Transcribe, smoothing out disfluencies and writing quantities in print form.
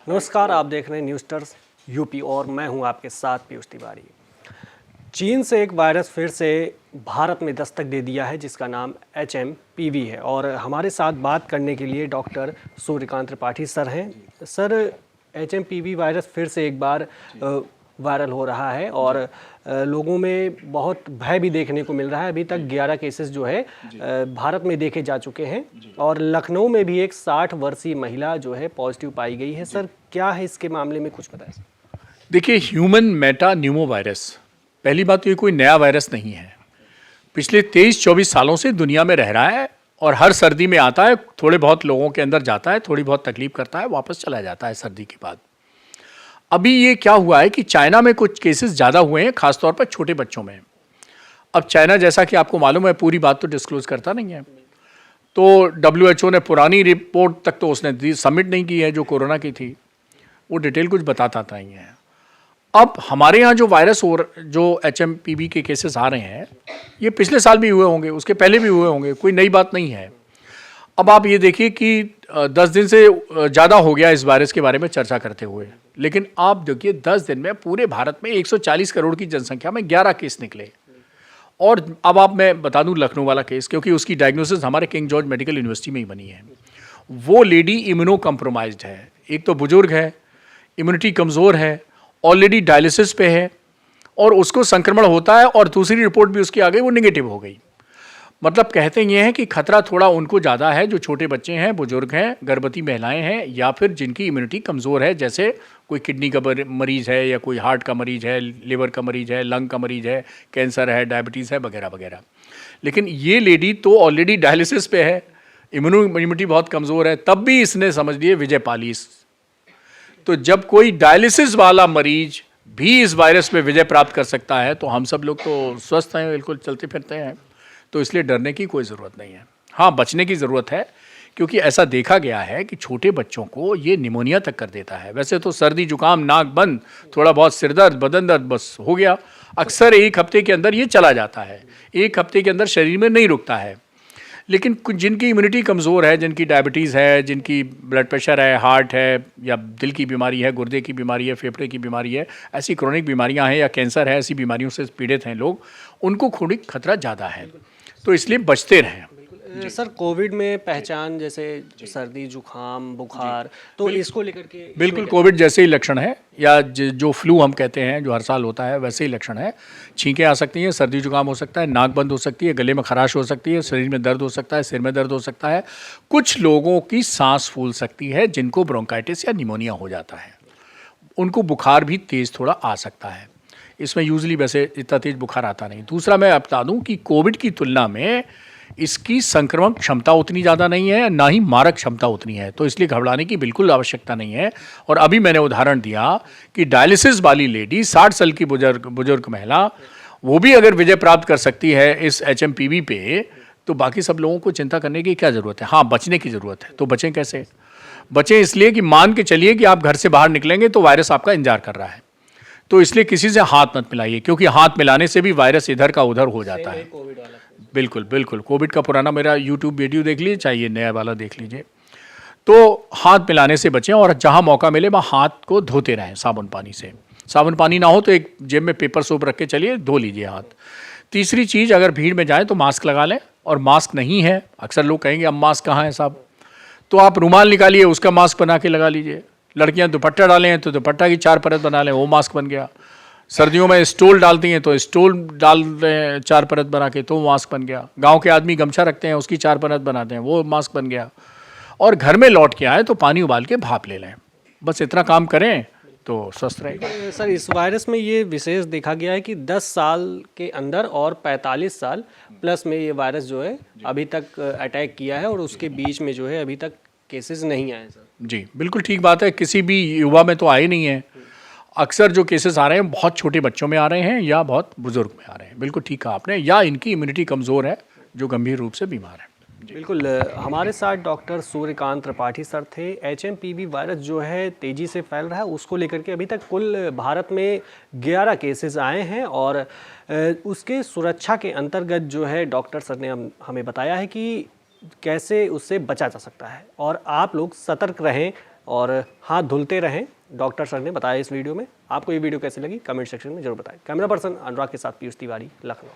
नमस्कार, आप देख रहे हैं न्यूज़ स्टार्स यूपी और मैं हूं आपके साथ पीयूष तिवारी। चीन से एक वायरस फिर से भारत में दस्तक दे दिया है जिसका नाम HMPV है और हमारे साथ बात करने के लिए डॉक्टर सूर्यकांत त्रिपाठी सर हैं। सर, HMPV वायरस फिर से एक बार वायरल हो रहा है और लोगों में बहुत भय भी देखने को मिल रहा है। अभी तक 11 केसेस जो है भारत में देखे जा चुके हैं और लखनऊ में भी एक 60 वर्षीय महिला जो है पॉजिटिव पाई गई है। सर, क्या है इसके मामले में, कुछ बताएं। देखिए, ह्यूमन मेटा न्यूमो वायरस, पहली बात तो ये कोई नया वायरस नहीं है। पिछले 23-24 सालों से दुनिया में रह रहा है और हर सर्दी में आता है, थोड़े बहुत लोगों के अंदर जाता है, थोड़ी बहुत तकलीफ करता है, वापस चला जाता है सर्दी के बाद। अभी ये क्या हुआ है कि चाइना में कुछ केसेस ज़्यादा हुए हैं, खासतौर पर छोटे बच्चों में। अब चाइना, जैसा कि आपको मालूम है, पूरी बात तो डिस्क्लोज करता नहीं है, तो WHO ने पुरानी रिपोर्ट तक तो उसने सबमिट नहीं की है जो कोरोना की थी, वो डिटेल कुछ बताता नहीं है। अब हमारे यहाँ जो वायरस और जो HMPV के केसेस आ रहे हैं, ये पिछले साल भी हुए होंगे, उसके पहले भी हुए होंगे, कोई नई बात नहीं है। अब आप ये देखिए कि 10 दिन से ज़्यादा हो गया इस वायरस के बारे में चर्चा करते हुए, लेकिन आप देखिए 10 दिन में पूरे भारत में 140 करोड़ की जनसंख्या में 11 केस निकले। और अब मैं बता दूं लखनऊ वाला केस, क्योंकि उसकी डायग्नोसिस हमारे किंग जॉर्ज मेडिकल यूनिवर्सिटी में ही बनी है। वो लेडी इम्यूनो कम्प्रोमाइज्ड है, एक तो बुजुर्ग है, इम्यूनिटी कमज़ोर है, ऑलरेडी डायलिसिस पे है और उसको संक्रमण होता है और दूसरी रिपोर्ट भी उसकी आ गई, वो नेगेटिव हो गई। मतलब कहते ये हैं कि खतरा थोड़ा उनको ज़्यादा है जो छोटे बच्चे हैं, बुजुर्ग हैं, गर्भवती महिलाएं हैं, या फिर जिनकी इम्यूनिटी कमज़ोर है, जैसे कोई किडनी का मरीज़ है, या कोई हार्ट का मरीज़ है, लिवर का मरीज़ है, लंग का मरीज़ है, कैंसर है, डायबिटीज़ है, वगैरह वगैरह। लेकिन ये लेडी तो ऑलरेडी डायलिसिस पे है, इम्यूनिटी बहुत कमज़ोर है, तब भी इसने समझ लिए विजय पाली। तो जब कोई डायलिसिस वाला मरीज भी इस वायरस पे विजय प्राप्त कर सकता है, तो हम सब लोग तो स्वस्थ हैं, बिल्कुल चलते फिरते हैं, तो इसलिए डरने की कोई ज़रूरत नहीं है। हाँ, बचने की ज़रूरत है, क्योंकि ऐसा देखा गया है कि छोटे बच्चों को ये निमोनिया तक कर देता है। वैसे तो सर्दी जुकाम, नाक बंद, थोड़ा बहुत सिर दर्द, बदन दर्द, बस हो गया। अक्सर एक हफ्ते के अंदर ये चला जाता है, एक हफ्ते के अंदर शरीर में नहीं रुकता है। लेकिन जिनकी इम्यूनिटी कमज़ोर है, जिनकी डायबिटीज़ है, जिनकी ब्लड प्रेशर है, हार्ट है, या दिल की बीमारी है, गुर्दे की बीमारी है, फेफड़े की बीमारी है, ऐसी क्रोनिक बीमारियां हैं, या कैंसर है, ऐसी बीमारियों से पीड़ित हैं लोग, उनको क्रोनिक खतरा ज़्यादा है, तो इसलिए बचते रहें। सर, कोविड में पहचान जैसे सर्दी जुकाम बुखार, तो इसको लेकर के बिल्कुल कोविड जैसे ही लक्षण है, या जो फ्लू हम कहते हैं जो हर साल होता है, वैसे ही लक्षण है। छींकें आ सकती हैं, सर्दी जुकाम हो सकता है, नाक बंद हो सकती है, गले में खराश हो सकती है, शरीर में दर्द हो सकता है, सिर में दर्द हो सकता है, कुछ लोगों की सांस फूल सकती है, जिनको ब्रोंकाइटिस या निमोनिया हो जाता है, उनको बुखार भी तेज़ थोड़ा आ सकता है। इसमें यूजली वैसे इतना तेज़ बुखार आता नहीं। दूसरा मैं बता दूं कि कोविड की तुलना में इसकी संक्रमण क्षमता उतनी ज़्यादा नहीं है, ना ही मारक क्षमता उतनी है, तो इसलिए घबराने की बिल्कुल आवश्यकता नहीं है। और अभी मैंने उदाहरण दिया कि डायलिसिस वाली लेडी, 60 साल की बुजुर्ग महिला, वो भी अगर विजय प्राप्त कर सकती है इस HMPV पे, तो बाकी सब लोगों को चिंता करने की क्या ज़रूरत है। हाँ, बचने की ज़रूरत है। तो बचें कैसे? बचें इसलिए कि मान के चलिए कि आप घर से बाहर निकलेंगे तो वायरस आपका इंतजार कर रहा है, तो इसलिए किसी से हाथ मत मिलाइए, क्योंकि हाथ मिलाने से भी वायरस इधर का उधर हो जाता है। बिल्कुल बिल्कुल, कोविड का पुराना मेरा यूट्यूब वीडियो देख लीजिए, चाहिए नया वाला देख लीजिए। तो हाथ मिलाने से बचें और जहाँ मौका मिले वहाँ हाथ को धोते रहें साबुन पानी से। साबुन पानी ना हो तो एक जेब में पेपर सोप रख के चलिए, धो लीजिए हाथ। तीसरी चीज़, अगर भीड़ में जाए तो मास्क लगा लें, और मास्क नहीं है, अक्सर लोग कहेंगे अब मास्क कहाँ है साहब, तो आप रुमाल निकालिए, उसका मास्क बना के लगा लीजिए। लड़कियाँ दुपट्टा डालें हैं तो दुपट्टा की 4 परत बना लें, वो मास्क बन गया। सर्दियों में स्टोल डालती हैं तो स्टोल डाल रहे हैं 4 परत बना के, तो मास्क बन गया। गांव के आदमी गमछा रखते हैं, उसकी 4 परत बनाते हैं, वो मास्क बन गया। और घर में लौट के आए तो पानी उबाल के भाप ले लें, बस इतना काम करें तो स्वस्थ रहेगा। सर, इस वायरस में ये विशेष देखा गया है कि 10 साल के अंदर और 45 साल प्लस में ये वायरस जो है अभी तक अटैक किया है, और उसके बीच में जो है अभी तक केसेस नहीं आए। सर जी, बिल्कुल ठीक बात है, किसी भी युवा में तो आए नहीं है। अक्सर जो केसेस आ रहे हैं बहुत छोटे बच्चों में आ रहे हैं, या बहुत बुजुर्ग में आ रहे हैं। बिल्कुल ठीक कहा आपने, या इनकी इम्यूनिटी कमज़ोर है, जो गंभीर रूप से बीमार है। बिल्कुल। हमारे साथ डॉक्टर सूर्यकांत त्रिपाठी सर थे। HMPV वायरस जो है तेज़ी से फैल रहा है, उसको लेकर के अभी तक कुल भारत में 11 केसेस आए हैं, और उसके सुरक्षा के अंतर्गत जो है डॉक्टर सर ने हमें बताया है कि कैसे उससे बचा जा सकता है, और आप लोग सतर्क रहें, और हाथ धुलते रहें, डॉक्टर सर ने बताया इस वीडियो में। आपको ये वीडियो कैसी लगी कमेंट सेक्शन में जरूर बताएं। कैमरा पर्सन अनुराग के साथ पीयूष तिवारी, लखनऊ।